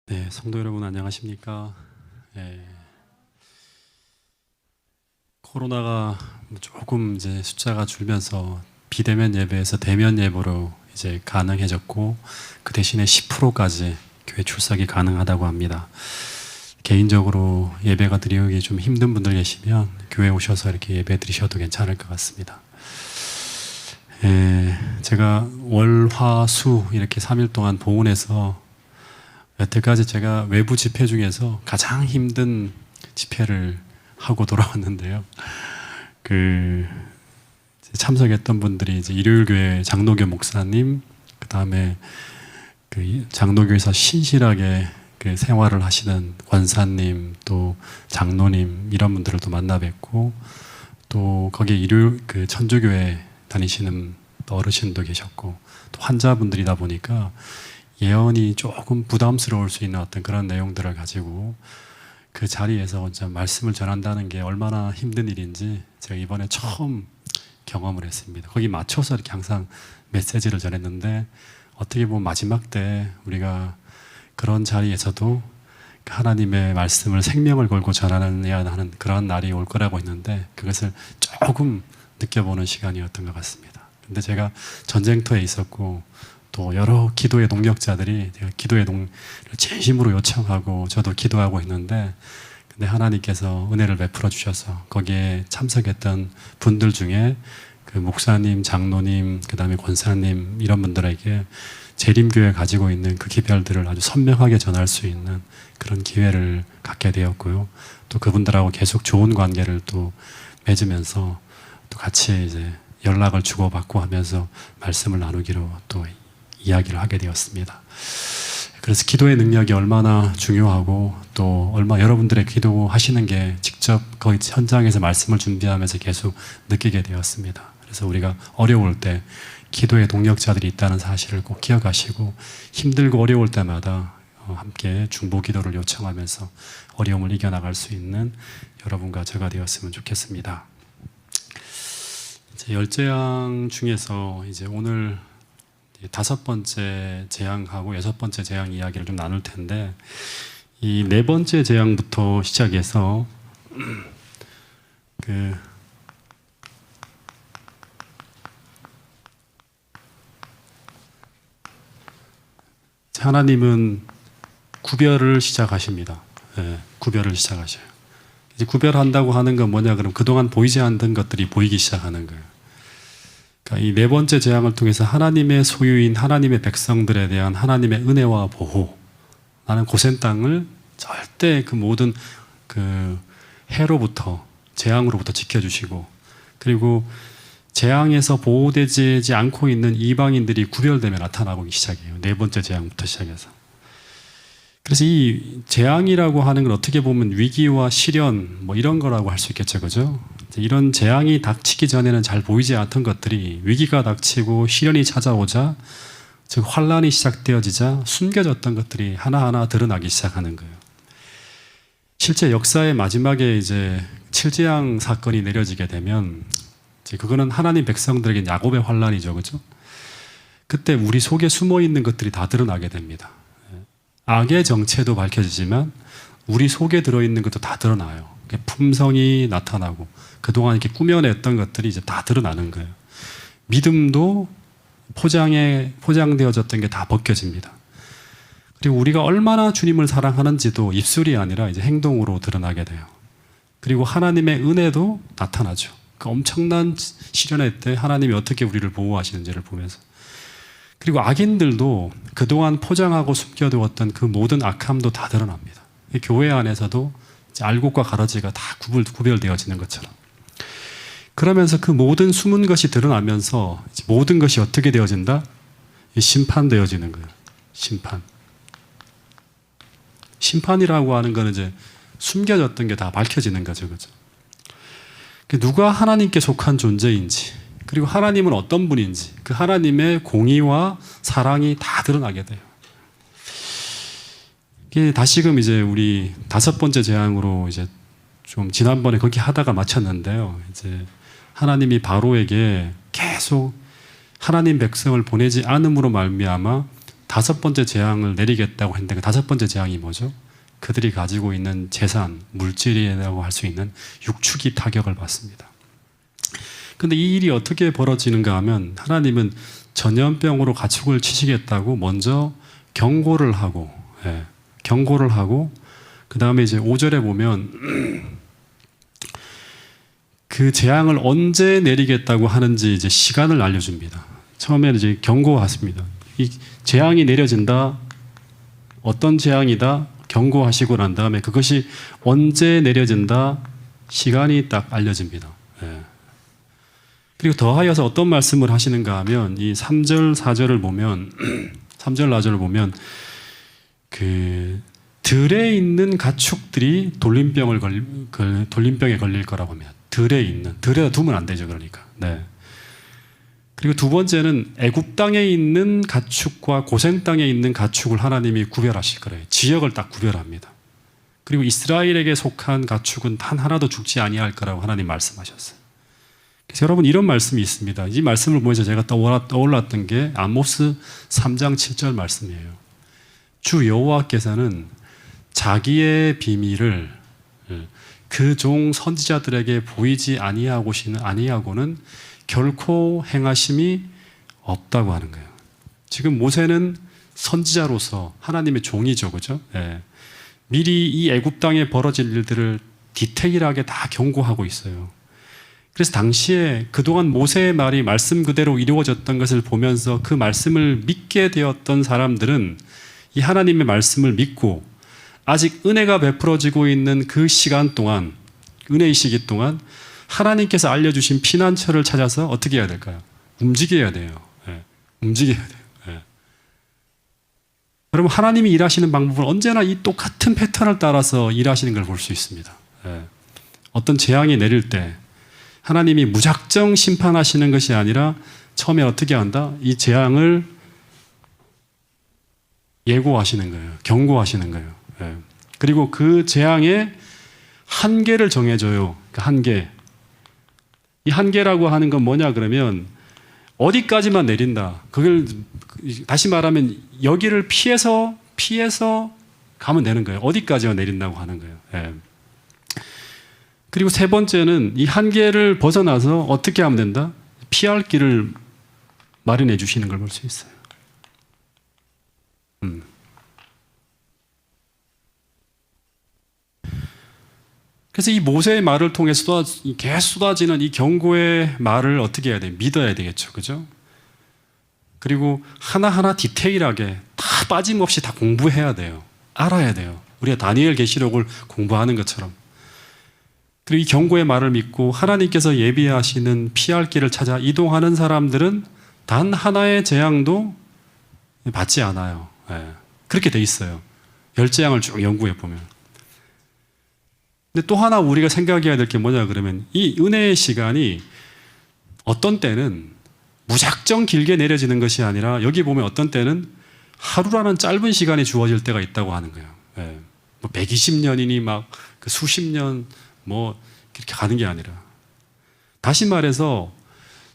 네, 성도 여러분 안녕하십니까? 코로나가 조금 이제 숫자가 줄면서 비대면 예배에서 대면 예배로 이제 가능해졌고, 그 대신에 10%까지 교회 출석이 가능하다고 합니다. 개인적으로 예배가 드리기 좀 힘든 분들 계시면 교회 오셔서 이렇게 예배 드리셔도 괜찮을 것 같습니다. 제가 월, 화, 수 이렇게 3일 동안 보훈해서 여태까지 제가 외부 집회 중에서 가장 힘든 집회를 하고 돌아왔는데요. 참석했던 분들이 이제 일요일교회 장로교 목사님, 그 다음에 장로교에서 신실하게 생활을 하시는 권사님, 또 장로님 이런 분들을 또 만나 뵙고, 또 거기에 일요일 천주교회 다니시는 어르신도 계셨고, 또 환자분들이다 보니까 예언이 조금 부담스러울 수 있는 어떤 그런 내용들을 가지고 그 자리에서 말씀을 전한다는 게 얼마나 힘든 일인지 제가 이번에 처음 경험을 했습니다. 거기 맞춰서 이렇게 항상 메시지를 전했는데, 어떻게 보면 마지막 때 우리가 그런 자리에서도 하나님의 말씀을 생명을 걸고 전하느냐 하는 그런 날이 올 거라고 했는데, 그것을 조금 느껴보는 시간이었던 것 같습니다. 근데 제가 전쟁터에 있었고, 또 여러 기도의 동력자들이 기도의 진심으로 요청하고 저도 기도하고 있는데, 근데 하나님께서 은혜를 베풀어 주셔서 거기에 참석했던 분들 중에 그 목사님, 장로님, 그 다음에 권사님 이런 분들에게 재림교회 가지고 있는 그 기별들을 아주 선명하게 전할 수 있는 그런 기회를 갖게 되었고요. 또 그분들하고 계속 좋은 관계를 또 맺으면서 또 같이 이제 연락을 주고받고 하면서 말씀을 나누기로 또 이야기를 하게 되었습니다. 그래서 기도의 능력이 얼마나 중요하고, 또 얼마 여러분들의 기도하시는 게 직접 거기 현장에서 말씀을 준비하면서 계속 느끼게 되었습니다. 그래서 우리가 어려울 때 기도의 동력자들이 있다는 사실을 꼭 기억하시고, 힘들고 어려울 때마다 함께 중보 기도를 요청하면서 어려움을 이겨나갈 수 있는 여러분과 제가 되었으면 좋겠습니다. 이제 열재앙 중에서 이제 오늘 5번째 재앙하고 6번째 재앙 이야기를 좀 나눌 텐데, 이 4번째 재앙부터 시작해서 하나님은 구별을 시작하십니다. 구별을 시작하셔요. 이제 구별한다고 하는 건 뭐냐 그러면 그동안 보이지 않던 것들이 보이기 시작하는 거예요. 그러니까 이 4번째 재앙을 통해서 하나님의 소유인 하나님의 백성들에 대한 하나님의 은혜와 보호, 나는 고센 땅을 절대 그 모든 해로부터, 재앙으로부터 지켜주시고, 그리고 재앙에서 보호되지 않고 있는 이방인들이 구별되며 나타나고 시작해요. 4번째 재앙부터 시작해서. 그래서 이 재앙이라고 하는 건 어떻게 보면 위기와 시련 뭐 이런 거라고 할 수 있겠죠, 그죠? 이런 재앙이 닥치기 전에는 잘 보이지 않던 것들이 위기가 닥치고 시련이 찾아오자, 즉 환란이 시작되어지자 숨겨졌던 것들이 하나하나 드러나기 시작하는 거예요. 실제 역사의 마지막에 이제 7재앙 사건이 내려지게 되면, 이제 그거는 하나님 백성들에게 야곱의 환란이죠, 그죠? 그때 우리 속에 숨어 있는 것들이 다 드러나게 됩니다. 악의 정체도 밝혀지지만 우리 속에 들어있는 것도 다 드러나요. 품성이 나타나고 그동안 이렇게 꾸며냈던 것들이 이제 다 드러나는 거예요. 믿음도 포장되어졌던 게 다 벗겨집니다. 그리고 우리가 얼마나 주님을 사랑하는지도 입술이 아니라 이제 행동으로 드러나게 돼요. 그리고 하나님의 은혜도 나타나죠. 그 엄청난 시련의 때 하나님이 어떻게 우리를 보호하시는지를 보면서. 그리고 악인들도 그동안 포장하고 숨겨두었던 그 모든 악함도 다 드러납니다. 교회 안에서도 알곡과 가라지가 다 구별되어지는 것처럼. 그러면서 그 모든 숨은 것이 드러나면서 모든 것이 어떻게 되어진다? 심판되어지는 거예요. 심판. 심판이라고 하는 거는 이제 숨겨졌던 게 다 밝혀지는 거죠, 그죠? 누가 하나님께 속한 존재인지, 그리고 하나님은 어떤 분인지, 그 하나님의 공의와 사랑이 다 드러나게 돼요. 다시금 이제 우리 5번째 재앙으로 이제 좀 지난번에 거기 하다가 마쳤는데요. 이제 하나님이 바로에게 계속 하나님 백성을 보내지 않음으로 말미암아 다섯 번째 재앙을 내리겠다고 했는데 그 다섯 번째 재앙이 뭐죠? 그들이 가지고 있는 재산, 물질이라고 할 수 있는 육축이 타격을 받습니다. 근데 이 일이 어떻게 벌어지는가 하면 하나님은 전염병으로 가축을 치시겠다고 먼저 경고를 하고, 경고를 하고, 그 다음에 이제 5절에 보면 그 재앙을 언제 내리겠다고 하는지 이제 시간을 알려줍니다. 처음에는 이제 경고하십니다. 이 재앙이 내려진다, 어떤 재앙이다, 경고하시고 난 다음에 그것이 언제 내려진다, 시간이 딱 알려집니다. 그리고 더하여서 어떤 말씀을 하시는가 하면 이 3절, 4절을 보면 3절, 4절을 보면 그 들에 있는 가축들이 돌림병에 걸릴 거라고 합니다. 들에 있는, 들에다 두면 안 되죠, 그러니까. 네. 그리고 두 번째는 애굽 땅에 있는 가축과 고센 땅에 있는 가축을 하나님이 구별하실 거예요. 지역을 딱 구별합니다. 그리고 이스라엘에게 속한 가축은 단 하나도 죽지 아니할 거라고 하나님 말씀하셨어요. 그래서 여러분 이런 말씀이 있습니다. 이 말씀을 보면서 제가 떠올랐던 게 아모스 3장 7절 말씀이에요. 주 여호와께서는 자기의 비밀을 그 종 선지자들에게 보이지 아니하고는 결코 행하심이 없다고 하는 거예요. 지금 모세는 선지자로서 하나님의 종이죠, 그죠? 미리 이 애굽 땅에 벌어질 일들을 디테일하게 다 경고하고 있어요. 그래서 당시에 그동안 모세의 말이 말씀 그대로 이루어졌던 것을 보면서 그 말씀을 믿게 되었던 사람들은 이 하나님의 말씀을 믿고 아직 은혜가 베풀어지고 있는 그 시간 동안, 은혜의 시기 동안 하나님께서 알려주신 피난처를 찾아서 어떻게 해야 될까요? 움직여야 돼요. 움직여야 돼요. 여러분 하나님이 일하시는 방법은 언제나 이 똑같은 패턴을 따라서 일하시는 걸 볼 수 있습니다. 어떤 재앙이 내릴 때 하나님이 무작정 심판하시는 것이 아니라 처음에 어떻게 한다? 이 재앙을 예고하시는 거예요. 경고하시는 거예요. 그리고 그 재앙의 한계를 정해줘요. 그 한계. 이 한계라고 하는 건 뭐냐 그러면 어디까지만 내린다. 그걸 다시 말하면 여기를 피해서 가면 되는 거예요. 어디까지만 내린다고 하는 거예요. 그리고 세 번째는 이 한계를 벗어나서 어떻게 하면 된다? 피할 길을 마련해 주시는 걸 볼 수 있어요. 그래서 이 모세의 말을 통해 계속 쏟아지는 이 경고의 말을 어떻게 해야 돼요? 믿어야 되겠죠. 그죠? 그리고 하나하나 디테일하게 다 빠짐없이 다 공부해야 돼요. 알아야 돼요. 우리가 다니엘 계시록을 공부하는 것처럼. 그리고 이 경고의 말을 믿고 하나님께서 예비하시는 피할 길을 찾아 이동하는 사람들은 단 하나의 재앙도 받지 않아요. 그렇게 돼 있어요. 10재앙을 쭉 연구해 보면. 근데 또 하나 우리가 생각해야 될 게 뭐냐 그러면 이 은혜의 시간이 어떤 때는 무작정 길게 내려지는 것이 아니라 여기 보면 어떤 때는 하루라는 짧은 시간이 주어질 때가 있다고 하는 거예요. 뭐 120년이니 막 그 수십 년 뭐 그렇게 가는 게 아니라 다시 말해서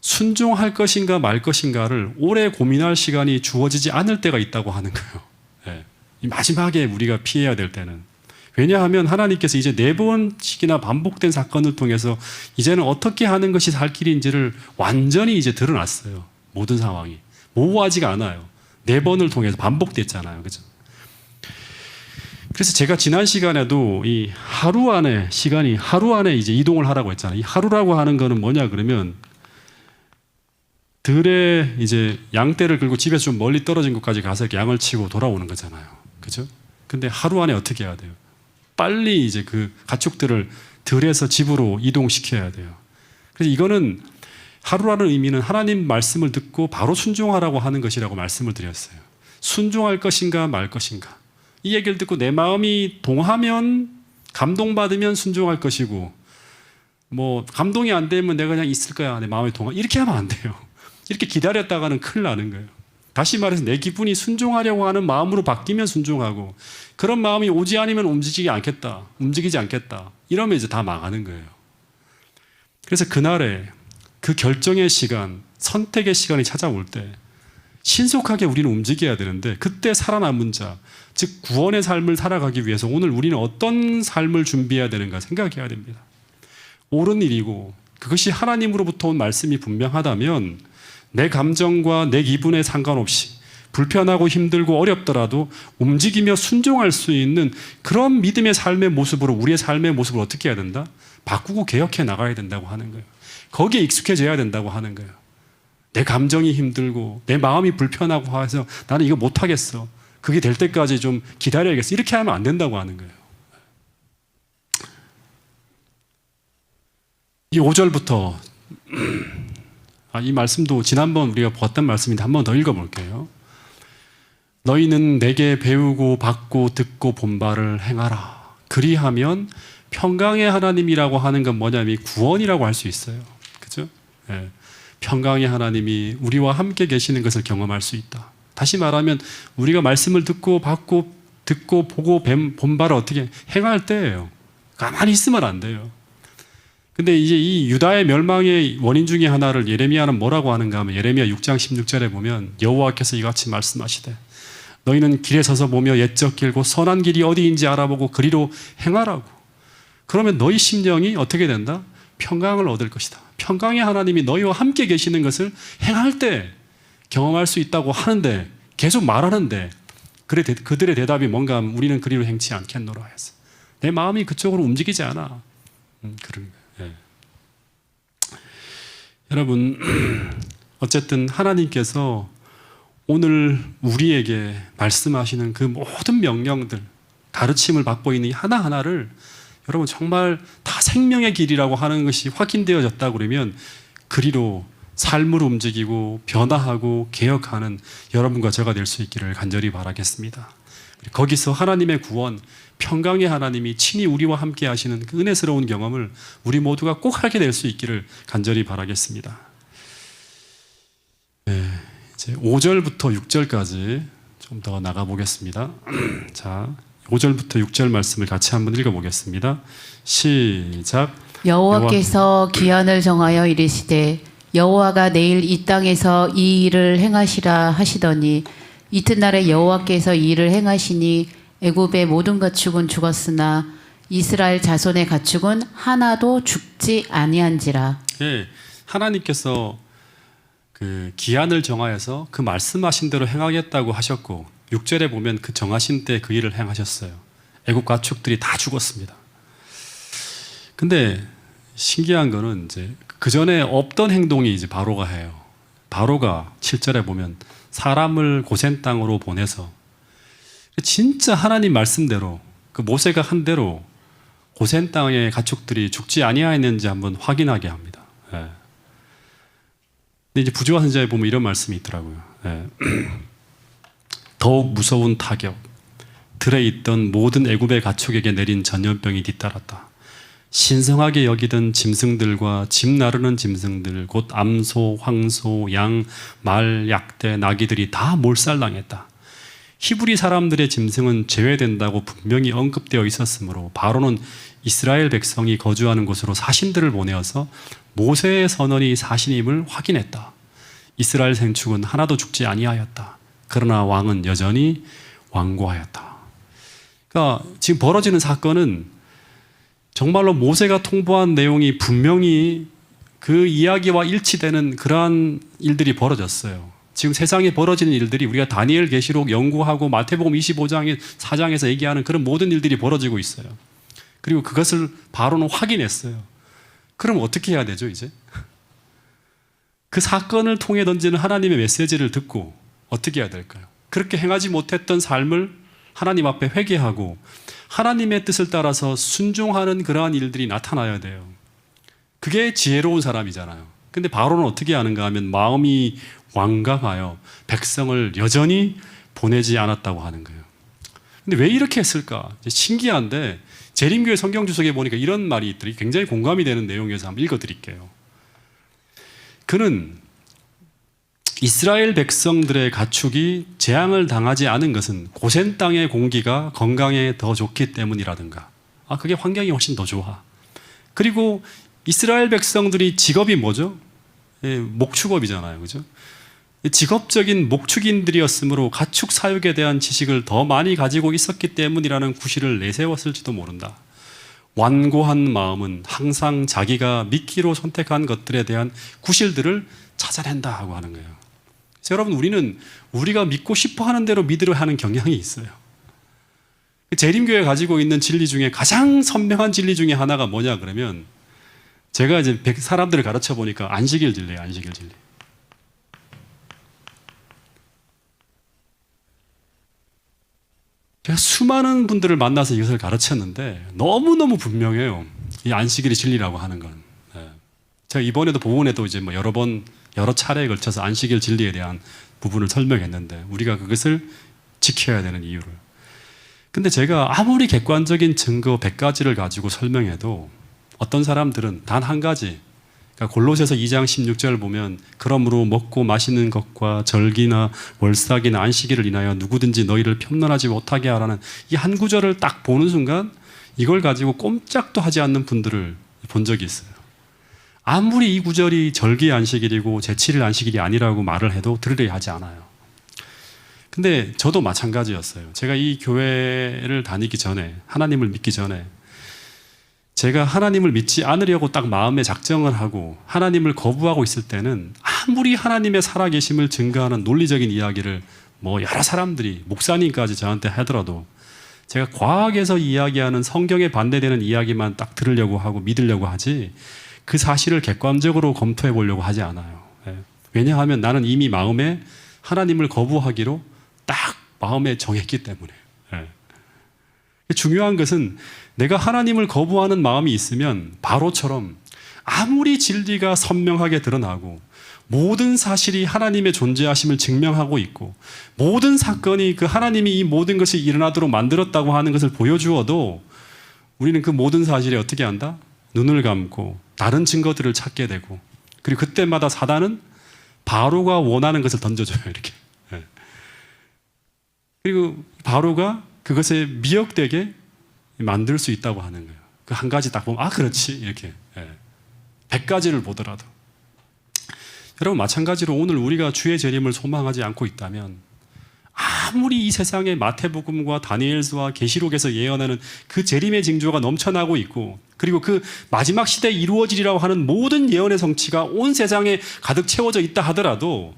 순종할 것인가 말 것인가를 오래 고민할 시간이 주어지지 않을 때가 있다고 하는 거예요. 이 마지막에 우리가 피해야 될 때는. 왜냐하면 하나님께서 이제 4번씩이나 반복된 사건을 통해서 이제는 어떻게 하는 것이 살 길인지를 완전히 이제 드러났어요. 모든 상황이. 모호하지가 않아요. 4번을 통해서 반복됐잖아요. 그죠? 그래서 제가 지난 시간에도 이 하루 안에 시간이 하루 안에 이제 이동을 하라고 했잖아요. 이 하루라고 하는 거는 뭐냐 그러면 들에 이제 양떼를 끌고 집에서 좀 멀리 떨어진 곳까지 가서 이렇게 양을 치고 돌아오는 거잖아요. 그죠? 근데 하루 안에 어떻게 해야 돼요? 빨리 이제 그 가축들을 들에서 집으로 이동시켜야 돼요. 그래서 이거는 하루라는 의미는 하나님 말씀을 듣고 바로 순종하라고 하는 것이라고 말씀을 드렸어요. 순종할 것인가 말 것인가. 이 얘기를 듣고 내 마음이 동하면 감동받으면 순종할 것이고 뭐 감동이 안 되면 내가 그냥 있을 거야. 내 마음이 동하. 이렇게 하면 안 돼요. 이렇게 기다렸다가는 큰일 나는 거예요. 다시 말해서 내 기분이 순종하려고 하는 마음으로 바뀌면 순종하고 그런 마음이 오지 않으면 움직이지 않겠다. 이러면 이제 다 망하는 거예요. 그래서 그날에 그 결정의 시간, 선택의 시간이 찾아올 때 신속하게 우리는 움직여야 되는데 그때 살아남은 자, 즉 구원의 삶을 살아가기 위해서 오늘 우리는 어떤 삶을 준비해야 되는가 생각해야 됩니다. 옳은 일이고 그것이 하나님으로부터 온 말씀이 분명하다면 내 감정과 내 기분에 상관없이 불편하고 힘들고 어렵더라도 움직이며 순종할 수 있는 그런 믿음의 삶의 모습으로 우리의 삶의 모습을 어떻게 해야 된다? 바꾸고 개혁해 나가야 된다고 하는 거예요. 거기에 익숙해져야 된다고 하는 거예요. 내 감정이 힘들고 내 마음이 불편하고 해서 나는 이거 못하겠어. 그게 될 때까지 좀 기다려야겠어. 이렇게 하면 안 된다고 하는 거예요. 이 5절부터 이 말씀도 지난번 우리가 봤던 말씀인데 한 번 더 읽어볼게요. 너희는 내게 배우고 받고 듣고 본 바를 행하라. 그리하면 평강의 하나님이라고 하는 건 뭐냐면 구원이라고 할 수 있어요. 그죠? 예. 평강의 하나님이 우리와 함께 계시는 것을 경험할 수 있다. 다시 말하면 우리가 말씀을 듣고 받고 듣고 보고 본 바를 어떻게 행할 때예요. 가만히 있으면 안 돼요. 근데 이제 이 유다의 멸망의 원인 중에 하나를 예레미야는 뭐라고 하는가 하면 예레미야 6장 16절에 보면 여호와께서 이같이 말씀하시되 너희는 길에 서서 보며 옛적 길고 선한 길이 어디인지 알아보고 그리로 행하라고. 그러면 너희 심령이 어떻게 된다? 평강을 얻을 것이다. 평강의 하나님이 너희와 함께 계시는 것을 행할 때 경험할 수 있다고 하는데 계속 말하는데 그들의 대답이 뭔가 하면 우리는 그리로 행치 않겠노라 해서 내 마음이 그쪽으로 움직이지 않아. 그런 거예요. 예. 여러분 어쨌든 하나님께서 오늘 우리에게 말씀하시는 그 모든 명령들 가르침을 받고 있는 하나하나를 여러분 정말 다 생명의 길이라고 하는 것이 확인되어졌다 그러면 그리로 삶을 움직이고 변화하고 개혁하는 여러분과 제가 될 수 있기를 간절히 바라겠습니다. 거기서 하나님의 구원, 평강의 하나님이 친히 우리와 함께 하시는 그 은혜스러운 경험을 우리 모두가 꼭 하게 될 수 있기를 간절히 바라겠습니다. 네, 이제 5절부터 6절까지 좀 더 나가보겠습니다. 자, 5절부터 6절 말씀을 같이 한번 읽어보겠습니다. 시작. 여호와께서 기한을 정하여 이르시되 여호와가 내일 이 땅에서 이 일을 행하시라 하시더니 이튿날에 여호와께서 이 일을 행하시니 애굽의 모든 가축은 죽었으나 이스라엘 자손의 가축은 하나도 죽지 아니한지라. 예, 하나님께서 그 기한을 정하여서 그 말씀하신 대로 행하겠다고 하셨고 6절에 보면 그 정하신 때 그 일을 행하셨어요. 애굽 가축들이 다 죽었습니다. 근데 신기한 거는 이제 그 전에 없던 행동이 이제 바로가 해요. 바로가 7절에 보면 사람을 고센 땅으로 보내서 진짜 하나님 말씀대로 그 모세가 한 대로 고센 땅의 가축들이 죽지 아니하였는지 한번 확인하게 합니다. 예. 근데 이제 부조화 선지자에 보면 이런 말씀이 있더라고요. 예. 더욱 무서운 타격, 들에 있던 모든 애굽의 가축에게 내린 전염병이 뒤따랐다. 신성하게 여기던 짐승들과 집 나르는 짐승들, 곧 암소, 황소, 양, 말, 약대, 나귀들이 다 몰살당했다. 히브리 사람들의 짐승은 제외된다고 분명히 언급되어 있었으므로 바로는 이스라엘 백성이 거주하는 곳으로 사신들을 보내어서 모세의 선언이 사신임을 확인했다. 이스라엘 생축은 하나도 죽지 아니하였다. 그러나 왕은 여전히 완고하였다. 그러니까 지금 벌어지는 사건은 정말로 모세가 통보한 내용이 분명히 그 이야기와 일치되는 그러한 일들이 벌어졌어요. 지금 세상에 벌어지는 일들이 우리가 다니엘 계시록 연구하고 마태복음 25장 4장에서 얘기하는 그런 모든 일들이 벌어지고 있어요. 그리고 그것을 바로는 확인했어요. 그럼 어떻게 해야 되죠, 이제? 그 사건을 통해 던지는 하나님의 메시지를 듣고 어떻게 해야 될까요? 그렇게 행하지 못했던 삶을 하나님 앞에 회개하고 하나님의 뜻을 따라서 순종하는 그러한 일들이 나타나야 돼요. 그게 지혜로운 사람이잖아요. 근데 바로는 어떻게 하는가 하면 마음이 완강하여 백성을 여전히 보내지 않았다고 하는 거예요. 근데 왜 이렇게 했을까? 신기한데 재림교회 성경주석에 보니까 이런 말이 있더니 굉장히 공감이 되는 내용이어서 한번 읽어드릴게요. 그는 이스라엘 백성들의 가축이 재앙을 당하지 않은 것은 고센 땅의 공기가 건강에 더 좋기 때문이라든가 그게 환경이 훨씬 더 좋아. 그리고 이스라엘 백성들이 직업이 뭐죠? 목축업이잖아요. 그죠? 직업적인 목축인들이었으므로 가축 사육에 대한 지식을 더 많이 가지고 있었기 때문이라는 구실을 내세웠을지도 모른다. 완고한 마음은 항상 자기가 믿기로 선택한 것들에 대한 구실들을 찾아낸다 하고 하는 거예요. 그래서 여러분, 우리는 우리가 믿고 싶어 하는 대로 믿으려 하는 경향이 있어요. 재림교회 가지고 있는 진리 중에 가장 선명한 진리 중에 하나가 뭐냐 그러면, 제가 이제 사람들을 가르쳐 보니까 안식일 진리예요. 안식일 진리. 제가 수많은 분들을 만나서 이것을 가르쳤는데 너무너무 분명해요. 이 안식일이 진리라고 하는 건. 제가 이번에도 보훈에도 이제 뭐 여러 차례에 걸쳐서 안식일 진리에 대한 부분을 설명했는데, 우리가 그것을 지켜야 되는 이유를. 근데 제가 아무리 객관적인 증거 100가지를 가지고 설명해도 어떤 사람들은 단 한 가지, 그러니까 골로새서 2장 16절 보면, 그러므로 먹고 마시는 것과 절기나 월삭이나 안식일을 인하여 누구든지 너희를 편론하지 못하게 하라는 이 한 구절을 딱 보는 순간 이걸 가지고 꼼짝도 하지 않는 분들을 본 적이 있어요. 아무리 이 구절이 절기 안식일이고 제7일 안식일이 아니라고 말을 해도 들으려 하지 않아요. 근데 저도 마찬가지였어요. 제가 이 교회를 다니기 전에, 하나님을 믿기 전에, 제가 하나님을 믿지 않으려고 딱 마음에 작정을 하고 하나님을 거부하고 있을 때는 아무리 하나님의 살아계심을 증거하는 논리적인 이야기를 뭐 여러 사람들이, 목사님까지 저한테 하더라도 제가 과학에서 이야기하는 성경에 반대되는 이야기만 딱 들으려고 하고 믿으려고 하지, 그 사실을 객관적으로 검토해 보려고 하지 않아요. 왜냐하면 나는 이미 마음에 하나님을 거부하기로 딱 마음에 정했기 때문에. 중요한 것은 내가 하나님을 거부하는 마음이 있으면 바로처럼 아무리 진리가 선명하게 드러나고 모든 사실이 하나님의 존재하심을 증명하고 있고 모든 사건이 그 하나님이 이 모든 것이 일어나도록 만들었다고 하는 것을 보여주어도 우리는 그 모든 사실에 어떻게 한다? 눈을 감고 다른 증거들을 찾게 되고, 그리고 그때마다 사단은 바로가 원하는 것을 던져줘요. 이렇게. 그리고 바로가 그것에 미역되게 만들 수 있다고 하는 거예요. 그 한 가지 딱 보면 아 그렇지 이렇게. 100가지를 보더라도. 여러분, 마찬가지로 오늘 우리가 주의 재림을 소망하지 않고 있다면 아무리 이 세상에 마태복음과 다니엘서와 계시록에서 예언하는 그 재림의 징조가 넘쳐나고 있고, 그리고 그 마지막 시대에 이루어지리라고 하는 모든 예언의 성취가 온 세상에 가득 채워져 있다 하더라도,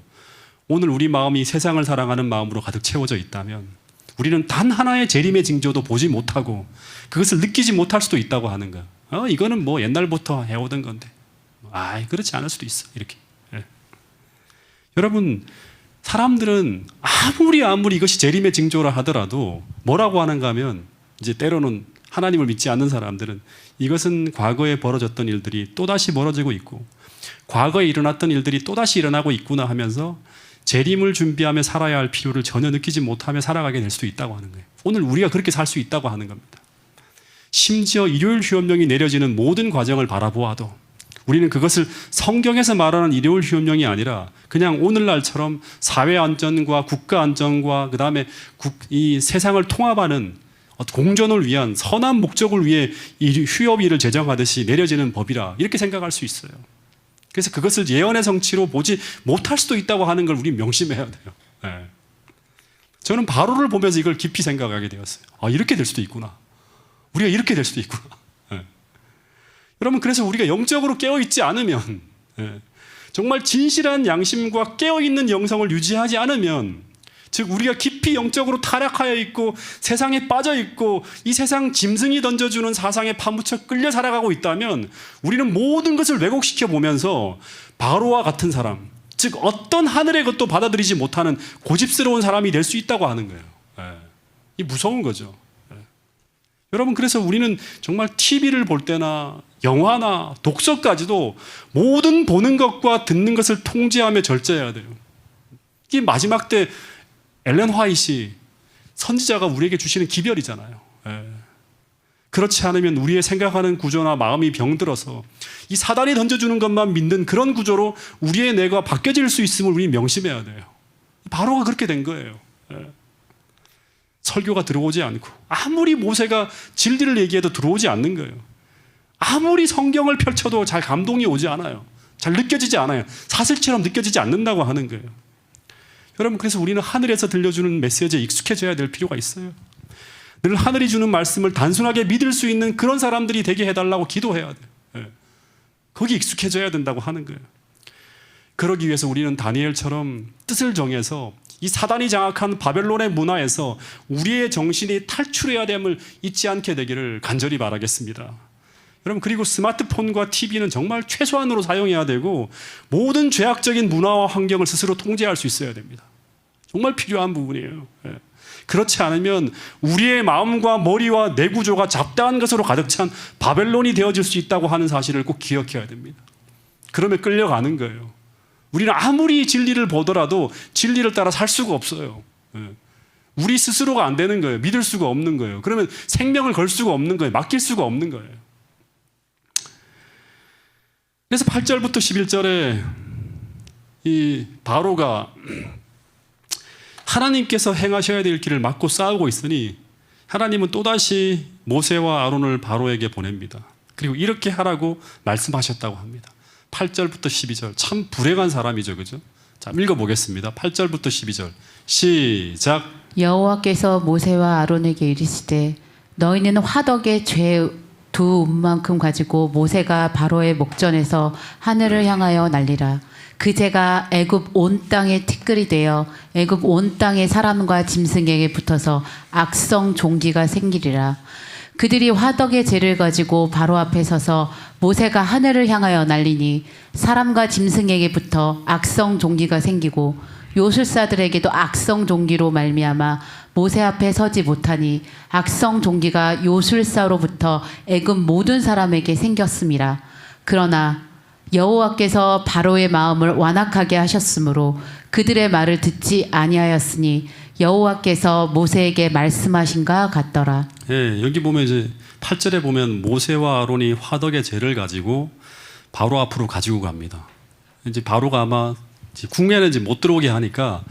오늘 우리 마음이 세상을 사랑하는 마음으로 가득 채워져 있다면 우리는 단 하나의 재림의 징조도 보지 못하고 그것을 느끼지 못할 수도 있다고 하는 거야. 이거는 뭐 옛날부터 해오던 건데, 그렇지 않을 수도 있어. 이렇게. 여러분, 사람들은 아무리 이것이 재림의 징조라 하더라도 뭐라고 하는가 하면, 이제 때로는 하나님을 믿지 않는 사람들은 이것은 과거에 벌어졌던 일들이 또다시 벌어지고 있고 과거에 일어났던 일들이 또다시 일어나고 있구나 하면서 재림을 준비하며 살아야 할 필요를 전혀 느끼지 못하며 살아가게 될 수도 있다고 하는 거예요. 오늘 우리가 그렇게 살 수 있다고 하는 겁니다. 심지어 일요일 휴업령이 내려지는 모든 과정을 바라보아도 우리는 그것을 성경에서 말하는 일요일 휴업령이 아니라 그냥 오늘날처럼 사회 안전과 국가 안전과 그 다음에 이 세상을 통합하는 공존을 위한 선한 목적을 위해 휴업일을 제정하듯이 내려지는 법이라 이렇게 생각할 수 있어요. 그래서 그것을 예언의 성취로 보지 못할 수도 있다고 하는 걸 우리 명심해야 돼요. 저는 바로를 보면서 이걸 깊이 생각하게 되었어요. 이렇게 될 수도 있구나. 우리가 이렇게 될 수도 있구나. 여러분, 그래서 우리가 영적으로 깨어있지 않으면, 정말 진실한 양심과 깨어있는 영성을 유지하지 않으면, 즉 우리가 깊이 영적으로 타락하여 있고 세상에 빠져 있고 이 세상 짐승이 던져주는 사상에 파묻혀 끌려 살아가고 있다면 우리는 모든 것을 왜곡시켜 보면서 바로와 같은 사람, 즉 어떤 하늘의 것도 받아들이지 못하는 고집스러운 사람이 될 수 있다고 하는 거예요. 이 무서운 거죠. 여러분, 그래서 우리는 정말 TV를 볼 때나 영화나 독서까지도 모든 보는 것과 듣는 것을 통제하며 절제해야 돼요. 이게 마지막 때 엘렌 화이트 선지자가 우리에게 주시는 기별이잖아요. 그렇지 않으면 우리의 생각하는 구조나 마음이 병들어서 이 사단이 던져주는 것만 믿는 그런 구조로 우리의 뇌가 바뀌어질 수 있음을 우리 명심해야 돼요. 바로가 그렇게 된 거예요. 설교가 들어오지 않고 아무리 모세가 진리를 얘기해도 들어오지 않는 거예요. 아무리 성경을 펼쳐도 잘 감동이 오지 않아요. 잘 느껴지지 않아요. 사실처럼 느껴지지 않는다고 하는 거예요. 여러분, 그래서 우리는 하늘에서 들려주는 메시지에 익숙해져야 될 필요가 있어요. 늘 하늘이 주는 말씀을 단순하게 믿을 수 있는 그런 사람들이 되게 해달라고 기도해야 돼요. 예. 거기 익숙해져야 된다고 하는 거예요. 그러기 위해서 우리는 다니엘처럼 뜻을 정해서 이 사단이 장악한 바벨론의 문화에서 우리의 정신이 탈출해야 됨을 잊지 않게 되기를 간절히 바라겠습니다. 여러분, 그리고 스마트폰과 TV는 정말 최소한으로 사용해야 되고 모든 죄악적인 문화와 환경을 스스로 통제할 수 있어야 됩니다. 정말 필요한 부분이에요. 예. 그렇지 않으면 우리의 마음과 머리와 뇌구조가 잡다한 것으로 가득 찬 바벨론이 되어질 수 있다고 하는 사실을 꼭 기억해야 됩니다. 그러면 끌려가는 거예요. 우리는 아무리 진리를 보더라도 진리를 따라 살 수가 없어요. 예. 우리 스스로가 안 되는 거예요. 믿을 수가 없는 거예요. 그러면 생명을 걸 수가 없는 거예요. 맡길 수가 없는 거예요. 그래서 8절부터 11절에 이 바로가 하나님께서 행하셔야 될 길을 막고 싸우고 있으니 하나님은 또다시 모세와 아론을 바로에게 보냅니다. 그리고 이렇게 하라고 말씀하셨다고 합니다. 8절부터 12절. 참 불행한 사람이죠. 그죠? 자, 읽어보겠습니다. 8절부터 12절. 시작. 여호와께서 모세와 아론에게 이르시되 너희는 화덕의 죄 두 움만큼 가지고 모세가 바로의 목전에서 하늘을 향하여 날리라. 그 죄가 애굽 온 땅에 티끌이 되어 애굽 온 땅의 사람과 짐승에게 붙어서 악성 종기가 생기리라. 그들이 화덕의 죄를 가지고 바로 앞에 서서 모세가 하늘을 향하여 날리니 사람과 짐승에게 붙어 악성 종기가 생기고 요술사들에게도 악성 종기로 말미암아 모세 앞에 서지 못하니 악성 종기가 요술사로부터 애굽 모든 사람에게 생겼음이라. 그러나 여호와께서 바로의 마음을 완악하게 하셨으므로 그들의 말을 듣지 아니하였으니 여호와께서 모세에게 말씀하신가 같더라. 예, 여기 보면 이제 8절에 보면 모세와 아론이 화덕의 재를 가지고 바로 앞으로 가지고 갑니다. 이제 바로가 아마 국내는 이제 못 들어오게 하니까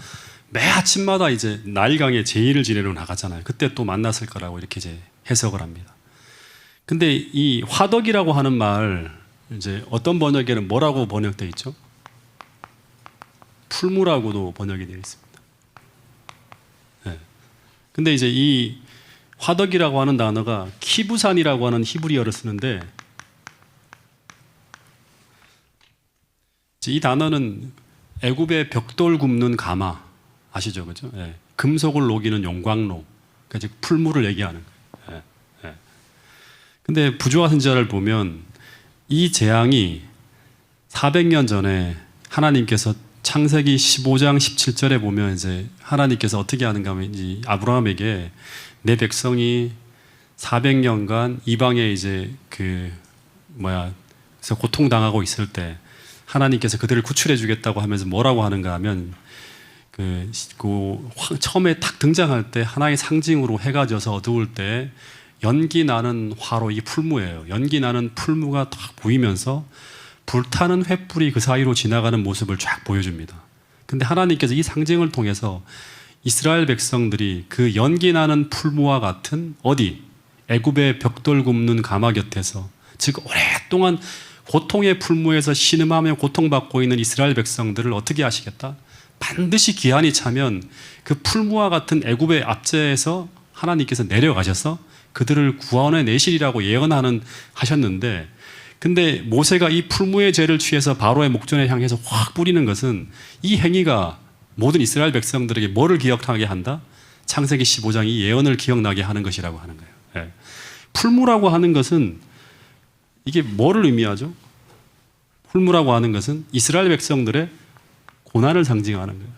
매 아침마다 이제 나일강에 제의를 지내러 나가잖아요. 그때 또 만났을 거라고 이렇게 이제 해석을 합니다. 근데 이 화덕이라고 하는 말 이제 어떤 번역에는 뭐라고 번역되어 있죠? 풀무라고도 번역이 되어 있습니다. 네. 근데 이제 이 화덕이라고 하는 단어가 키부산이라고 하는 히브리어를 쓰는데 이 단어는 애굽의 벽돌 굽는 가마 아시죠, 그죠? 예. 금속을 녹이는 용광로, 그러니까 즉 풀무를 얘기하는 거예요. 예. 예. 근데 부조화 선지자를 보면 이 재앙이 400년 전에 하나님께서 창세기 15장 17절에 보면 이제 하나님께서 어떻게 하는가 하면 이 아브라함에게 내 백성이 400년간 이방에 이제 그래서 고통당하고 있을 때 하나님께서 그들을 구출해 주겠다고 하면서 뭐라고 하는가 하면 처음에 딱 등장할 때 하나의 상징으로 해가 져서 어두울 때 연기 나는 화로, 이 풀무예요. 연기 나는 풀무가 딱 보이면서 불타는 횃불이 그 사이로 지나가는 모습을 쫙 보여줍니다. 근데 하나님께서 이 상징을 통해서 이스라엘 백성들이 그 연기 나는 풀무와 같은 어디? 애굽의 벽돌 굽는 가마 곁에서, 즉 오랫동안 고통의 풀무에서 신음하며 고통받고 있는 이스라엘 백성들을 어떻게 하시겠다? 반드시 기한이 차면 그 풀무와 같은 애굽의 압제에서 하나님께서 내려가셔서 그들을 구원해 내시리라고 하셨는데, 근데 모세가 이 풀무의 죄를 취해서 바로의 목전에 향해서 확 뿌리는 것은 이 행위가 모든 이스라엘 백성들에게 뭐를 기억하게 한다? 창세기 15장 이 예언을 기억나게 하는 것이라고 하는 거예요. 예. 풀무라고 하는 것은 이게 뭐를 의미하죠? 풀무라고 하는 것은 이스라엘 백성들의 고난을 상징하는 거예요.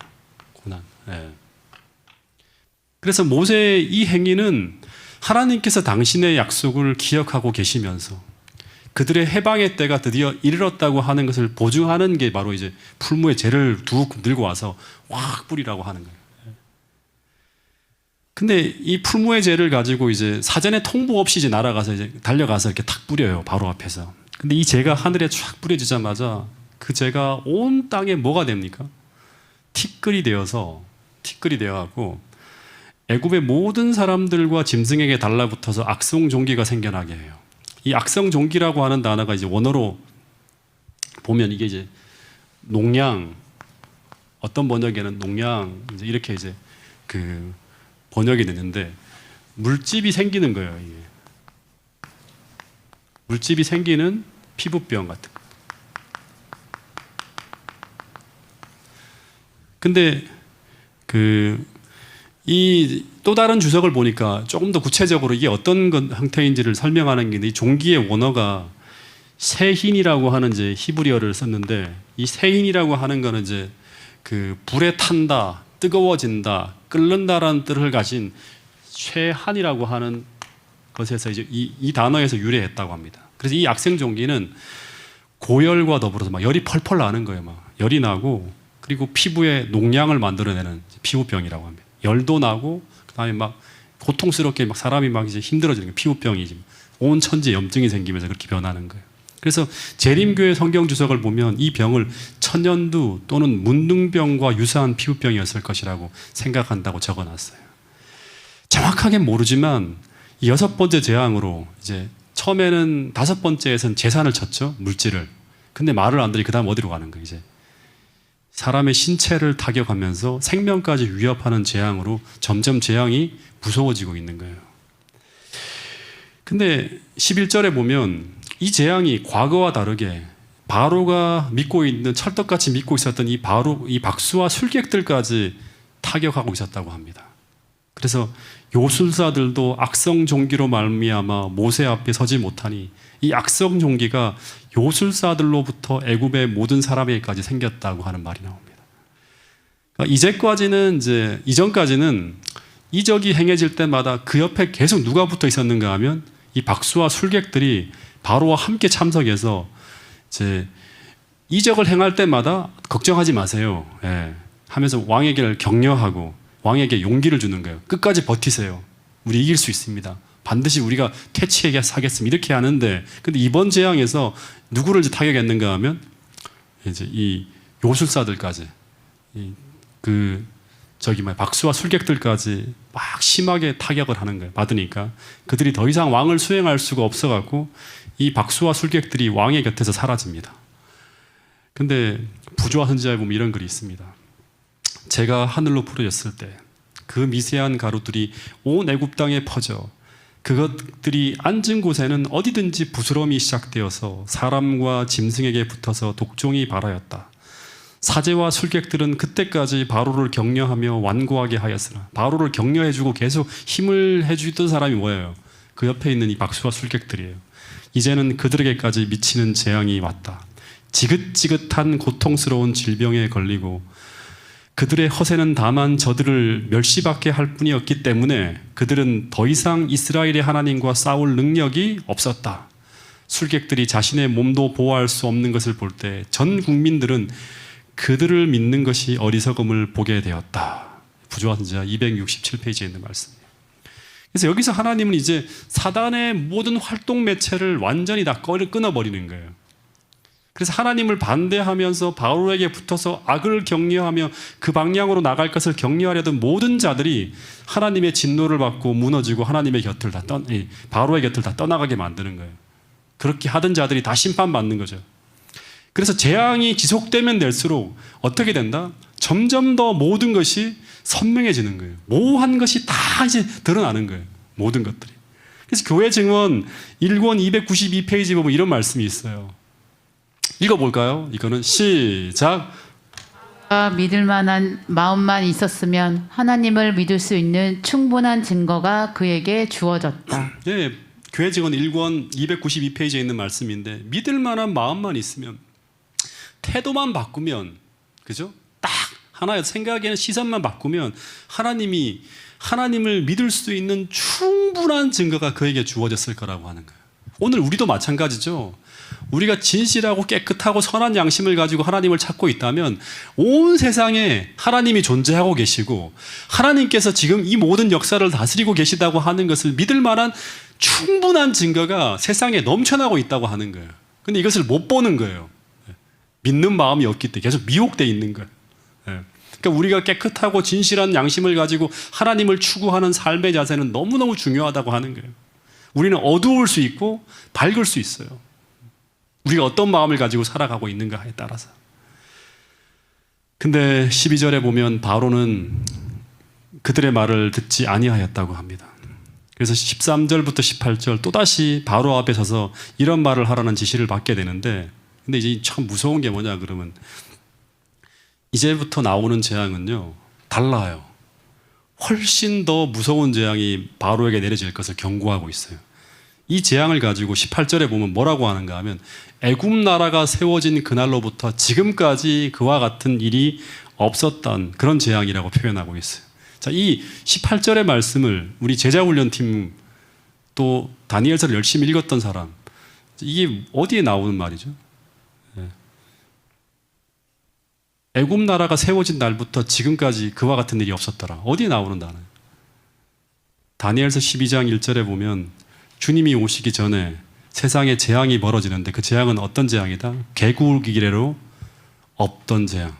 고난. 예. 그래서 모세의 이 행위는 하나님께서 당신의 약속을 기억하고 계시면서 그들의 해방의 때가 드디어 이르렀다고 하는 것을 보증하는 게 바로 이제 풀무의 재를 두 들고 와서 확 뿌리라고 하는 거예요. 근데 이 풀무의 재를 가지고 이제 사전에 통보 없이 이제 날아가서 이제 달려가서 이렇게 탁 뿌려요. 바로 앞에서. 근데 이 재가 하늘에 쫙 뿌려지자마자 그 재가 온 땅에 뭐가 됩니까? 티끌이 되어갖고 애굽의 모든 사람들과 짐승에게 달라붙어서 악성 종기가 생겨나게 해요. 이 악성 종기라고 하는 단어가 이제 원어로 보면 이게 이제 농양, 어떤 번역에는 농양 이제 이렇게 이제 그 번역이 되는데 물집이 생기는 거예요. 이게. 물집이 생기는 피부병 같은 거. 근데 이 또 다른 주석을 보니까 조금 더 구체적으로 이게 어떤 형태인지를 설명하는 게 이 종기의 원어가 세힌이라고 하는 이제 히브리어를 썼는데 이 세힌이라고 하는 거는 이제 그 불에 탄다, 뜨거워진다, 끓는다라는 뜻을 가진 쇠한이라고 하는 것에서 이제 이 단어에서 유래했다고 합니다. 그래서 이 악성 종기는 고열과 더불어서 막 열이 펄펄 나는 거예요. 막 열이 나고 그리고 피부에 농양을 만들어내는 피부병이라고 합니다. 열도 나고 그다음에 막 고통스럽게 막 사람이 막 이제 힘들어지는 거예요. 피부병이 지금 온 천지에 염증이 생기면서 그렇게 변하는 거예요. 그래서 재림교회 성경 주석을 보면 이 병을 천연두 또는 문둥병과 유사한 피부병이었을 것이라고 생각한다고 적어놨어요. 정확하게 모르지만 이 6번째 재앙으로 이제 처음에는 5번째에서는 재산을 쳤죠. 물질을. 근데 말을 안 들이 그 다음 어디로 가는 거예요. 이제 사람의 신체를 타격하면서 생명까지 위협하는 재앙으로 점점 재앙이 무서워지고 있는 거예요. 근데 11절에 보면 이 재앙이 과거와 다르게 바로가 믿고 있는 철떡같이 믿고 있었던 이 박수와 술객들까지 타격하고 있었다고 합니다. 그래서 요술사들도 악성 종기로 말미암아 모세 앞에 서지 못하니 이 악성 종기가 요술사들로부터 애굽의 모든 사람에게까지 생겼다고 하는 말이 나옵니다. 그러니까 이전까지는 이적이 행해질 때마다 그 옆에 계속 누가 붙어 있었는가 하면 이 박수와 술객들이 바로와 함께 참석해서 이제 이적을 행할 때마다 걱정하지 마세요. 예. 하면서 왕에게 격려하고 왕에게 용기를 주는 거예요. 끝까지 버티세요. 우리 이길 수 있습니다. 반드시 우리가 퇴치에게 사겠습니다. 이렇게 하는데, 근데 이번 재앙에서 누구를 이제 타격했는가 하면 이제 이 요술사들까지, 박수와 술객들까지 막 심하게 타격을 하는 거예요. 받으니까 그들이 더 이상 왕을 수행할 수가 없어갖고 이 박수와 술객들이 왕의 곁에서 사라집니다. 근데 부조화 선지자에 보면 이런 글이 있습니다. 제가 하늘로 부르짖을 때 그 미세한 가루들이 온 애굽 땅에 퍼져 그것들이 앉은 곳에는 어디든지 부스럼이 시작되어서 사람과 짐승에게 붙어서 독종이 발하였다. 사제와 술객들은 그때까지 바로를 격려하며 완고하게 하였으나 바로를 격려해주고 계속 힘을 해주던 사람이 뭐예요? 그 옆에 있는 이 박수와 술객들이에요. 이제는 그들에게까지 미치는 재앙이 왔다. 지긋지긋한 고통스러운 질병에 걸리고 그들의 허세는 다만 저들을 멸시받게 할 뿐이었기 때문에 그들은 더 이상 이스라엘의 하나님과 싸울 능력이 없었다. 술객들이 자신의 몸도 보호할 수 없는 것을 볼 때 전 국민들은 그들을 믿는 것이 어리석음을 보게 되었다. 부조화 선지자 267페이지에 있는 말씀이에요. 그래서 여기서 하나님은 이제 사단의 모든 활동 매체를 완전히 다 끊어버리는 거예요. 그래서 하나님을 반대하면서 바로에게 붙어서 악을 격려하며 그 방향으로 나갈 것을 격려하려던 모든 자들이 하나님의 진노를 받고 무너지고 하나님의 곁을 바로의 곁을 다 떠나가게 만드는 거예요. 그렇게 하던 자들이 다 심판받는 거죠. 그래서 재앙이 지속되면 될수록 어떻게 된다? 점점 더 모든 것이 선명해지는 거예요. 모호한 것이 다 이제 드러나는 거예요. 모든 것들이. 그래서 교회 증언 1권 292페이지 보면 이런 말씀이 있어요. 읽어볼까요? 이거는 시작. 믿을 만한 마음만 있었으면 하나님을 믿을 수 있는 충분한 증거가 그에게 주어졌다. 네, 교회 증언 1권 292페이지에 있는 말씀인데 믿을 만한 마음만 있으면 태도만 바꾸면 그죠? 딱 하나의 생각에는 시선만 바꾸면 하나님을 믿을 수 있는 충분한 증거가 그에게 주어졌을 거라고 하는 거예요. 오늘 우리도 마찬가지죠. 우리가 진실하고 깨끗하고 선한 양심을 가지고 하나님을 찾고 있다면 온 세상에 하나님이 존재하고 계시고 하나님께서 지금 이 모든 역사를 다스리고 계시다고 하는 것을 믿을 만한 충분한 증거가 세상에 넘쳐나고 있다고 하는 거예요. 근데 이것을 못 보는 거예요. 믿는 마음이 없기 때문에 계속 미혹되어 있는 거예요. 그러니까 우리가 깨끗하고 진실한 양심을 가지고 하나님을 추구하는 삶의 자세는 너무너무 중요하다고 하는 거예요. 우리는 어두울 수 있고 밝을 수 있어요. 우리가 어떤 마음을 가지고 살아가고 있는가에 따라서. 근데 12절에 보면 바로는 그들의 말을 듣지 아니하였다고 합니다. 그래서 13절부터 18절 또다시 바로 앞에 서서 이런 말을 하라는 지시를 받게 되는데, 근데 이제 참 무서운 게 뭐냐 그러면 이제부터 나오는 재앙은요 달라요. 훨씬 더 무서운 재앙이 바로에게 내려질 것을 경고하고 있어요. 이 재앙을 가지고 18절에 보면 뭐라고 하는가 하면 애굽 나라가 세워진 그날로부터 지금까지 그와 같은 일이 없었던 그런 재앙이라고 표현하고 있어요. 자, 이 18절의 말씀을 우리 제자훈련팀 또 다니엘서를 열심히 읽었던 사람, 이게 어디에 나오는 말이죠? 애굽 나라가 세워진 날부터 지금까지 그와 같은 일이 없었더라. 어디에 나오는 단어예요? 다니엘서 12장 1절에 보면 주님이 오시기 전에 세상에 재앙이 벌어지는데 그 재앙은 어떤 재앙이다? 개국 이래로 없던 재앙.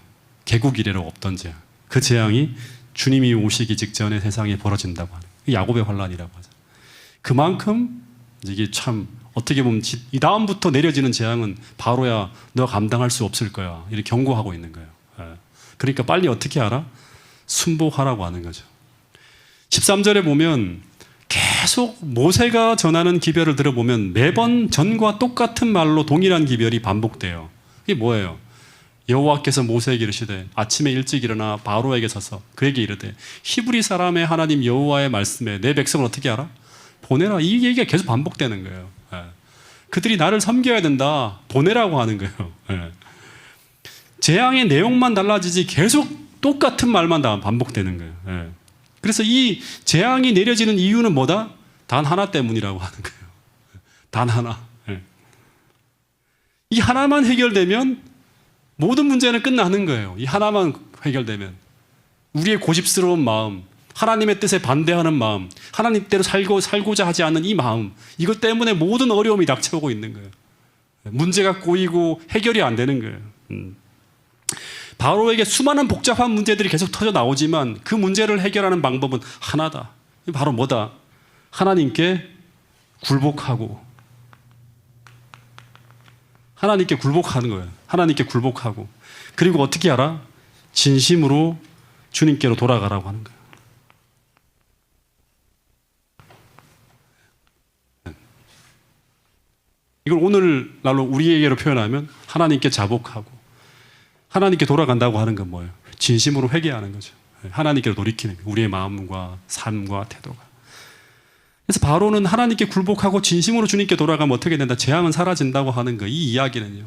개국 이래로 없던 재앙. 그 재앙이 주님이 오시기 직전에 세상에 벌어진다고 하는 야곱의 환란이라고 하죠. 그만큼 이게 참 어떻게 보면 이 다음부터 내려지는 재앙은 바로야 너 감당할 수 없을 거야. 이렇게 경고하고 있는 거예요. 그러니까 빨리 어떻게 하라? 순복하라고 하는 거죠. 13절에 보면 계속 모세가 전하는 기별을 들어보면 매번 전과 똑같은 말로 동일한 기별이 반복돼요. 이게 뭐예요? 여호와께서 모세에게 이르시되 아침에 일찍 일어나 바로에게 서서 그에게 이르되 히브리 사람의 하나님 여호와의 말씀에 내 백성을 어떻게 하라? 보내라. 이 얘기가 계속 반복되는 거예요. 그들이 나를 섬겨야 된다. 보내라고 하는 거예요. 재앙의 내용만 달라지지 계속 똑같은 말만 다 반복되는 거예요. 그래서 이 재앙이 내려지는 이유는 뭐다? 단 하나 때문이라고 하는 거예요. 단 하나. 이 하나만 해결되면 모든 문제는 끝나는 거예요. 이 하나만 해결되면 우리의 고집스러운 마음, 하나님의 뜻에 반대하는 마음, 하나님대로 살고자 하지 않는 이 마음, 이것 때문에 모든 어려움이 닥쳐오고 있는 거예요. 문제가 꼬이고 해결이 안 되는 거예요. 바로에게 수많은 복잡한 문제들이 계속 터져 나오지만 그 문제를 해결하는 방법은 하나다. 바로 뭐다? 하나님께 굴복하고 하나님께 굴복하는 거예요. 하나님께 굴복하고 그리고 어떻게 하라? 진심으로 주님께로 돌아가라고 하는 거예요. 이걸 오늘날로 우리에게로 표현하면 하나님께 자복하고 하나님께 돌아간다고 하는 건 뭐예요? 진심으로 회개하는 거죠. 하나님께로 돌이키는 거예요. 우리의 마음과 삶과 태도가. 그래서 바로는 하나님께 굴복하고 진심으로 주님께 돌아가면 어떻게 된다? 재앙은 사라진다고 하는 거예요. 이 이야기는요.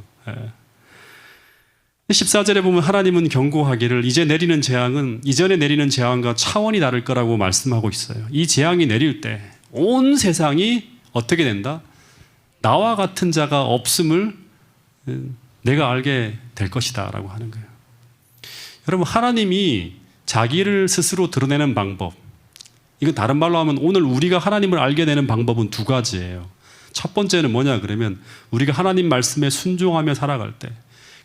14절에 보면 하나님은 경고하기를 이제 내리는 재앙은 이전에 내리는 재앙과 차원이 다를 거라고 말씀하고 있어요. 이 재앙이 내릴 때 온 세상이 어떻게 된다? 나와 같은 자가 없음을 내가 알게 될 것이다 라고 하는 거예요. 여러분, 하나님이 자기를 스스로 드러내는 방법, 이건 다른 말로 하면 오늘 우리가 하나님을 알게 되는 방법은 두 가지예요. 첫 번째는 뭐냐 그러면 우리가 하나님 말씀에 순종하며 살아갈 때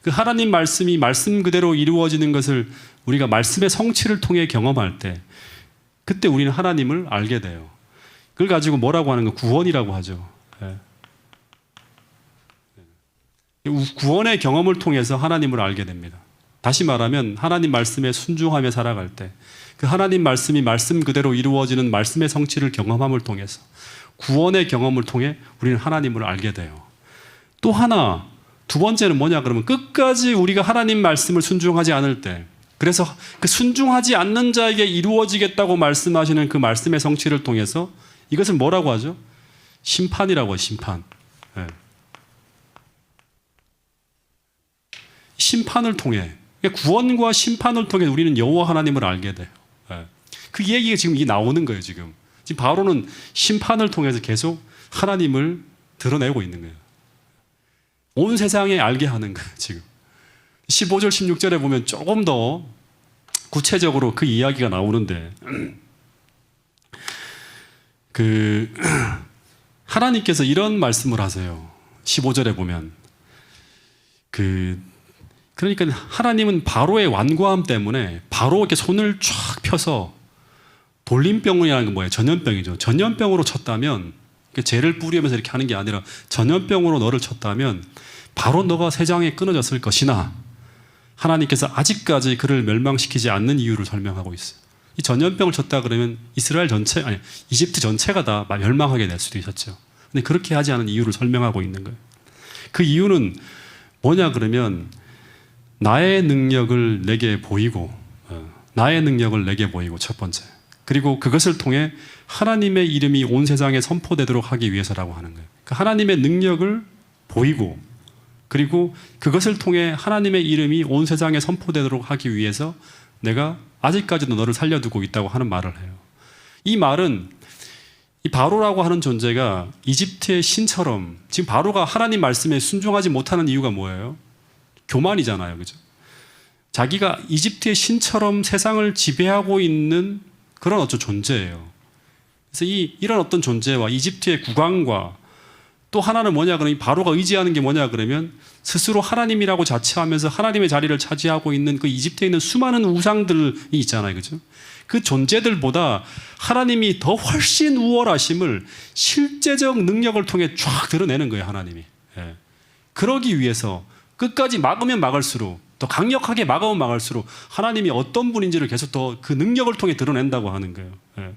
그 하나님 말씀이 말씀 그대로 이루어지는 것을 우리가 말씀의 성취를 통해 경험할 때 그때 우리는 하나님을 알게 돼요. 그걸 가지고 뭐라고 하는 거? 구원이라고 하죠. 구원의 경험을 통해서 하나님을 알게 됩니다. 다시 말하면 하나님 말씀에 순종하며 살아갈 때 그 하나님 말씀이 말씀 그대로 이루어지는 말씀의 성취를 경험함을 통해서 구원의 경험을 통해 우리는 하나님을 알게 돼요. 또 하나, 두 번째는 뭐냐 그러면 끝까지 우리가 하나님 말씀을 순종하지 않을 때 그래서 그 순종하지 않는 자에게 이루어지겠다고 말씀하시는 그 말씀의 성취를 통해서 이것을 뭐라고 하죠? 심판이라고 해요. 심판. 심판을 통해 구원과 심판을 통해 우리는 여호와 하나님을 알게 돼요. 그 얘기가 지금 이게 나오는 거예요. 지금 바로는 심판을 통해서 계속 하나님을 드러내고 있는 거예요. 온 세상에 알게 하는 거예요. 지금 15절 16절에 보면 조금 더 구체적으로 그 이야기가 나오는데 그 하나님께서 이런 말씀을 하세요. 15절에 보면 그러니까 하나님은 바로의 완고함 때문에 바로 이렇게 손을 쫙 펴서 돌림병이라는 건 뭐예요? 전염병이죠. 전염병으로 쳤다면 죄를 뿌리면서 이렇게 하는 게 아니라 전염병으로 너를 쳤다면 바로 너가 세상에 끊어졌을 것이나 하나님께서 아직까지 그를 멸망시키지 않는 이유를 설명하고 있어요. 이 전염병을 쳤다 그러면 이스라엘 전체, 아니 이집트 전체가 다 멸망하게 될 수도 있었죠. 근데 그렇게 하지 않은 이유를 설명하고 있는 거예요. 그 이유는 뭐냐 그러면 나의 능력을 내게 보이고, 나의 능력을 내게 보이고 첫 번째. 그리고 그것을 통해 하나님의 이름이 온 세상에 선포되도록 하기 위해서라고 하는 거예요. 그러니까 하나님의 능력을 보이고, 그리고 그것을 통해 하나님의 이름이 온 세상에 선포되도록 하기 위해서 내가 아직까지도 너를 살려두고 있다고 하는 말을 해요. 이 말은 이 바로라고 하는 존재가 이집트의 신처럼, 지금 바로가 하나님 말씀에 순종하지 못하는 이유가 뭐예요? 교만이잖아요. 그죠? 자기가 이집트의 신처럼 세상을 지배하고 있는 그런 어떤 존재예요. 그래서 이런 어떤 존재와 이집트의 국왕과 또 하나는 뭐냐 그러면 바로가 의지하는 게 뭐냐 그러면 스스로 하나님이라고 자처하면서 하나님의 자리를 차지하고 있는 그 이집트에 있는 수많은 우상들이 있잖아요. 그죠? 그 존재들보다 하나님이 더 훨씬 우월하심을 실제적 능력을 통해 쫙 드러내는 거예요. 하나님이. 예. 그러기 위해서 끝까지 막으면 막을수록, 더 강력하게 막으면 막을수록 하나님이 어떤 분인지를 계속 더 그 능력을 통해 드러낸다고 하는 거예요. 예.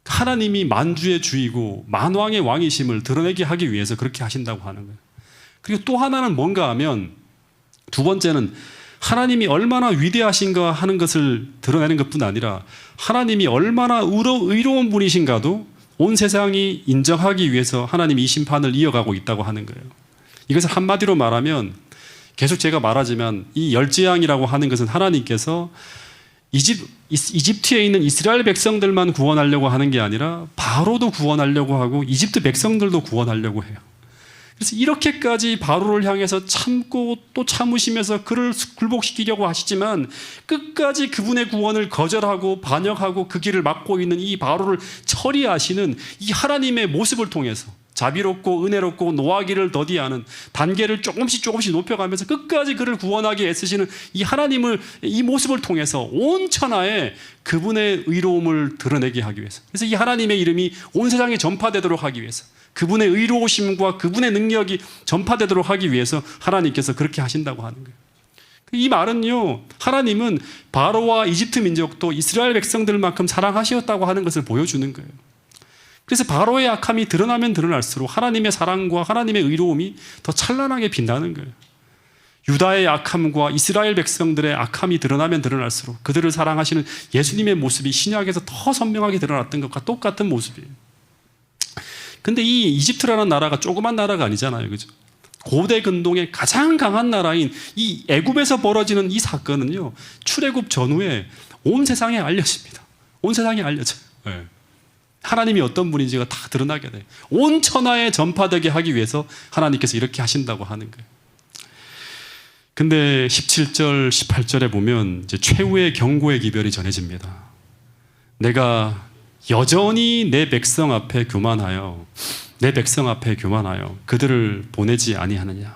하나님이 만주의 주이고 만왕의 왕이심을 드러내게 하기 위해서 그렇게 하신다고 하는 거예요. 그리고 또 하나는 뭔가 하면, 두 번째는 하나님이 얼마나 위대하신가 하는 것을 드러내는 것뿐 아니라 하나님이 얼마나 의로운 분이신가도 온 세상이 인정하기 위해서 하나님이 이 심판을 이어가고 있다고 하는 거예요. 이것을 한마디로 말하면, 계속 제가 말하지만 이 열재앙이라고 하는 것은 하나님께서 이집트에 있는 이스라엘 백성들만 구원하려고 하는 게 아니라 바로도 구원하려고 하고 이집트 백성들도 구원하려고 해요. 그래서 이렇게까지 바로를 향해서 참고 또 참으시면서 그를 굴복시키려고 하시지만 끝까지 그분의 구원을 거절하고 반역하고 그 길을 막고 있는 이 바로를 처리하시는 이 하나님의 모습을 통해서 자비롭고 은혜롭고 노하기를 더디하는, 단계를 조금씩 높여가면서 끝까지 그를 구원하게 애쓰시는 이 하나님을, 이 모습을 통해서 온 천하에 그분의 의로움을 드러내게 하기 위해서, 그래서 이 하나님의 이름이 온 세상에 전파되도록 하기 위해서, 그분의 의로우심과 그분의 능력이 전파되도록 하기 위해서 하나님께서 그렇게 하신다고 하는 거예요. 이 말은요, 하나님은 바로와 이집트 민족도 이스라엘 백성들만큼 사랑하셨다고 하는 것을 보여주는 거예요. 그래서 바로의 악함이 드러나면 드러날수록 하나님의 사랑과 하나님의 의로움이 더 찬란하게 빛나는 거예요. 유다의 악함과 이스라엘 백성들의 악함이 드러나면 드러날수록 그들을 사랑하시는 예수님의 모습이 신약에서 더 선명하게 드러났던 것과 똑같은 모습이에요. 근데 이 이집트라는 나라가 조그만 나라가 아니잖아요. 그죠? 고대 근동의 가장 강한 나라인 이 애굽에서 벌어지는 이 사건은요, 출애굽 전후에 온 세상에 알려집니다. 온 세상에 알려져요. 네. 하나님이 어떤 분인지가 다 드러나게 돼요. 온 천하에 전파되게 하기 위해서 하나님께서 이렇게 하신다고 하는 거예요. 근데 17절, 18절에 보면 이제 최후의 경고의 기별이 전해집니다. 내가 여전히 내 백성 앞에 교만하여 그들을 보내지 아니하느냐.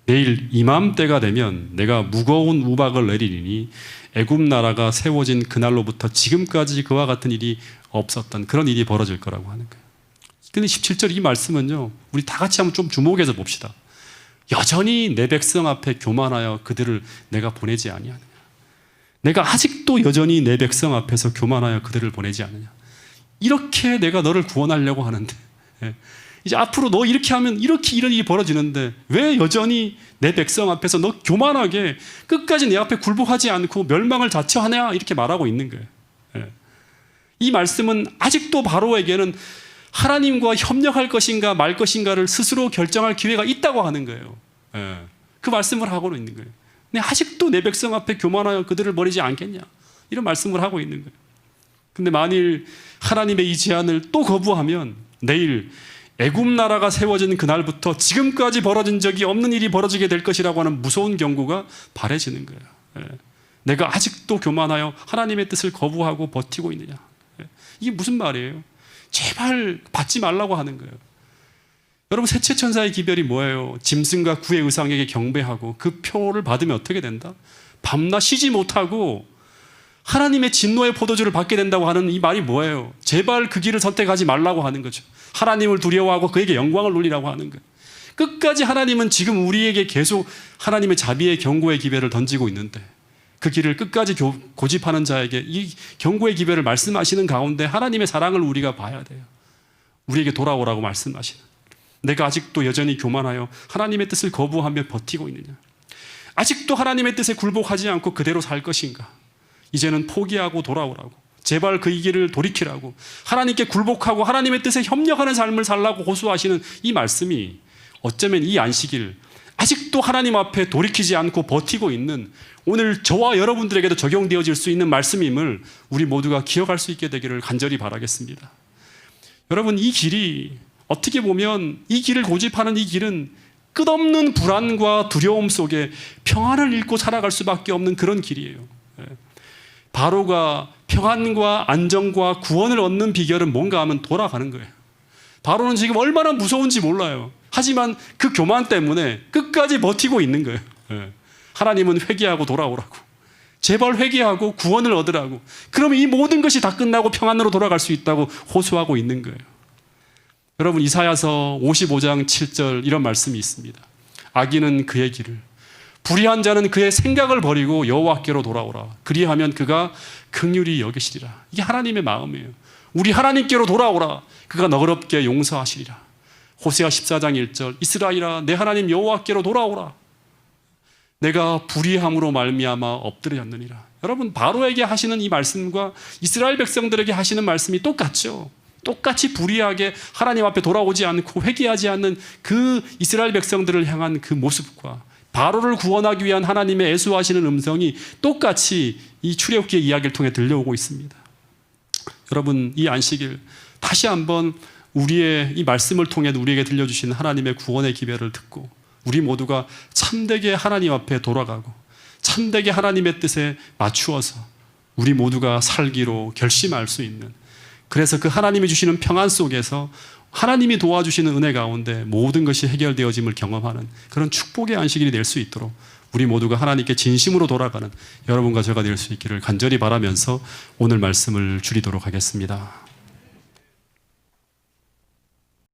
내일 이맘때가 되면 내가 무거운 우박을 내리리니 애굽 나라가 세워진 그날로부터 지금까지 그와 같은 일이 없었던 그런 일이 벌어질 거라고 하는 거예요. 근데 17절 이 말씀은요, 우리 다 같이 한번 좀 주목해서 봅시다. 여전히 내 백성 앞에 교만하여 그들을 내가 보내지 아니하느냐. 내가 아직도 여전히 내 백성 앞에서 교만하여 그들을 보내지 않느냐. 이렇게 내가 너를 구원하려고 하는데, 이제 앞으로 너 이렇게 하면 이렇게 이런 일이 벌어지는데 왜 여전히 내 백성 앞에서 너 교만하게 끝까지 내 앞에 굴복하지 않고 멸망을 자처하냐, 이렇게 말하고 있는 거예요. 이 말씀은 아직도 바로에게는 하나님과 협력할 것인가 말 것인가를 스스로 결정할 기회가 있다고 하는 거예요. 그 말씀을 하고 있는 거예요. 근데 아직도 내 백성 앞에 교만하여 그들을 버리지 않겠냐, 이런 말씀을 하고 있는 거예요. 근데 만일 하나님의 이 제안을 또 거부하면 내일 애굽 나라가 세워진 그날부터 지금까지 벌어진 적이 없는 일이 벌어지게 될 것이라고 하는 무서운 경고가 바래지는 거예요. 내가 아직도 교만하여 하나님의 뜻을 거부하고 버티고 있느냐. 이게 무슨 말이에요? 제발 받지 말라고 하는 거예요. 여러분, 셋째 천사의 기별이 뭐예요? 짐승과 구의 의상에게 경배하고 그 표를 받으면 어떻게 된다? 밤낮 쉬지 못하고 하나님의 진노의 포도주를 받게 된다고 하는 이 말이 뭐예요? 제발 그 길을 선택하지 말라고 하는 거죠. 하나님을 두려워하고 그에게 영광을 돌리라고 하는 거예요. 끝까지 하나님은 지금 우리에게 계속 하나님의 자비의 경고의 기회를 던지고 있는데 그 길을 끝까지 고집하는 자에게 이 경고의 기회를 말씀하시는 가운데 하나님의 사랑을 우리가 봐야 돼요. 우리에게 돌아오라고 말씀하시는. 내가 아직도 여전히 교만하여 하나님의 뜻을 거부하며 버티고 있느냐? 아직도 하나님의 뜻에 굴복하지 않고 그대로 살 것인가? 이제는 포기하고 돌아오라고. 제발 그 길을 돌이키라고. 하나님께 굴복하고 하나님의 뜻에 협력하는 삶을 살라고 호소하시는 이 말씀이 어쩌면 이 안식일 아직도 하나님 앞에 돌이키지 않고 버티고 있는 오늘 저와 여러분들에게도 적용되어질 수 있는 말씀임을 우리 모두가 기억할 수 있게 되기를 간절히 바라겠습니다. 여러분, 이 길이 어떻게 보면 이 길을 고집하는 이 길은 끝없는 불안과 두려움 속에 평안을 잃고 살아갈 수밖에 없는 그런 길이에요. 바로가 평안과 안정과 구원을 얻는 비결은 뭔가 하면 돌아가는 거예요. 바로는 지금 얼마나 무서운지 몰라요. 하지만 그 교만 때문에 끝까지 버티고 있는 거예요. 하나님은 회개하고 돌아오라고. 제발 회개하고 구원을 얻으라고. 그러면 이 모든 것이 다 끝나고 평안으로 돌아갈 수 있다고 호소하고 있는 거예요. 여러분, 이사야서 55장 7절 이런 말씀이 있습니다. 악인은 그의 길을, 불의한 자는 그의 생각을 버리고 여호와께로 돌아오라. 그리하면 그가 긍휼히 여기시리라. 이게 하나님의 마음이에요. 우리 하나님께로 돌아오라. 그가 너그럽게 용서하시리라. 호세아 14장 1절 이스라엘아 내 하나님 여호와께로 돌아오라. 내가 불의함으로 말미암아 엎드렸느니라. 여러분, 바로에게 하시는 이 말씀과 이스라엘 백성들에게 하시는 말씀이 똑같죠. 똑같이 불의하게 하나님 앞에 돌아오지 않고 회개하지 않는 그 이스라엘 백성들을 향한 그 모습과 바로를 구원하기 위한 하나님의 애수하시는 음성이 똑같이 이 출애굽기의 이야기를 통해 들려오고 있습니다. 여러분, 이 안식일 다시 한번 우리의 이 말씀을 통해 우리에게 들려주신 하나님의 구원의 기회를 듣고 우리 모두가 참되게 하나님 앞에 돌아가고 참되게 하나님의 뜻에 맞추어서 우리 모두가 살기로 결심할 수 있는, 그래서 그 하나님이 주시는 평안 속에서 하나님이 도와주시는 은혜 가운데 모든 것이 해결되어짐을 경험하는 그런 축복의 안식일이 될 수 있도록 우리 모두가 하나님께 진심으로 돌아가는 여러분과 제가 될 수 있기를 간절히 바라면서 오늘 말씀을 줄이도록 하겠습니다.